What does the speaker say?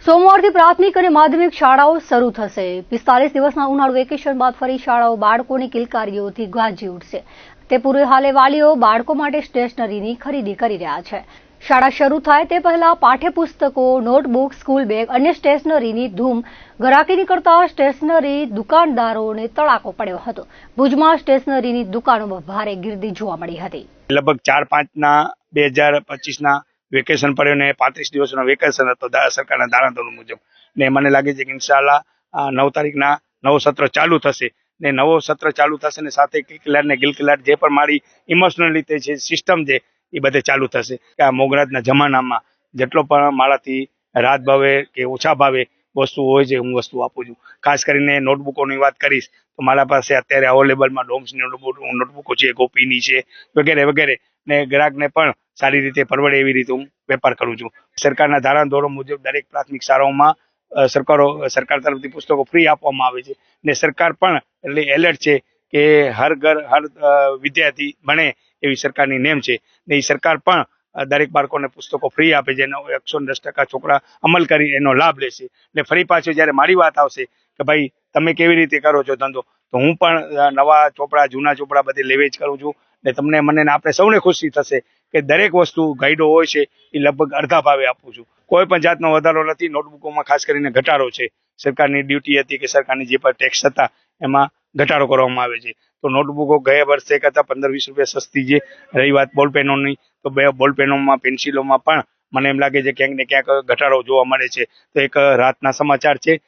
સોમવારથી પ્રાથમિક અને માધ્યમિક શાળાઓ શરૂ થશે। 45 દિવસના ઉનાળુ વેકેશન બાદ ફરી શાળાઓ બાળકોની કિલકારીઓથી ગાજી ઉઠશે। તે પૂર્વે હાલે વાલીઓ બાળકો માટે સ્ટેશનરીની ખરીદી કરી રહ્યા છે। શાળા શરૂ થાય તે પહેલા પાઠ્યપુસ્તકો, નોટબુક, સ્કૂલ બેગ અન્ય સ્ટેશનરીની ધૂમ ગરાકી નીકળતા સ્ટેશનરી દુકાનદારોને તડાકો પડ્યો હતો। ભુજમાં સ્ટેશનરીની દુકાનોમાં ભારે ગીર્દી જોવા મળી હતી। લગભગ 4-5 2025 વેકેશન પડ્યો ને 35 દિવસનો વેકેશન હતો સરકારના ધારાધોરણ મુજબ ને મને લાગે છે કે ઇન્શાઅલ્લાહ 9 તારીખના નવો સત્ર ચાલુ થશે ને નવો સત્ર ચાલુ થશે ને સાથે કિલકિલાટ ને ગિલકિલાટ જે પણ મારી ઇમોશનલ રીતે છે સિસ્ટમ છે એ બધે ચાલુ થશે કે આ મોંઘવારીના જમાનામાં જેટલો પણ મારાથી રાહત ભાવે કે ઓછા ભાવે વસ્તુ હોય છે હું વસ્તુ આપું છું। ખાસ કરીને નોટબુકોની વાત કરીશ તો મારા પાસે અત્યારે અવેલેબલમાં ડોમ્સની નોટબુકો છે, કોપીની છે વગેરે વગેરે ને ગ્રાહકને પણ સારી રીતે પરવડે એવી રીતે હું વેપાર કરું છું। સરકારના ધારાધોરણ મુજબ દરેક પ્રાથમિક શાળાઓમાં સરકાર તરફથી પુસ્તકો ફ્રી આપવામાં આવે છે ને સરકાર પણ એટલે એલર્ટ છે કે હર ઘર હર વિદ્યાર્થી ભણે એવી સરકારની નેમ છે ને એ સરકાર પણ દરેક બાળકોને પુસ્તકો ફ્રી આપે છે એનો 110% છોકરા અમલ કરી એનો લાભ લેશે। એટલે ફરી પાછું જ્યારે મારી વાત આવશે કે ભાઈ તમે કેવી રીતે કરો છો ધંધો તો હું પણ નવા ચોપડા જૂના ચોપડા બધે લેવેચ કરું છું ને તમને મને આપણે સૌને ખુશી થશે કે દરેક વસ્તુ ગાઈડો હોય છે એ લગભગ અડધા ભાવે આપું છું। કોઈ પણ જાતનો વધારો નથી। નોટબુકોમાં ખાસ કરીને ઘટાડો છે। સરકારની ડ્યુટી હતી કે સરકારની જે પણ ટેક્સ હતા એમાં ઘટાડો કરવામાં આવે છે તો નોટબુકો ગયા વર્ષે કરતાં 15-20 રૂપિયા સસ્તી છે। રહી વાત બોલપેનોની તો બે બોલપેનોમાં પેન્સિલોમાં પણ મને એમ લાગે છે ક્યાંક ને ક્યાંક ઘટાડો જોવા મળે છે તો એક રાહતના સમાચાર છે।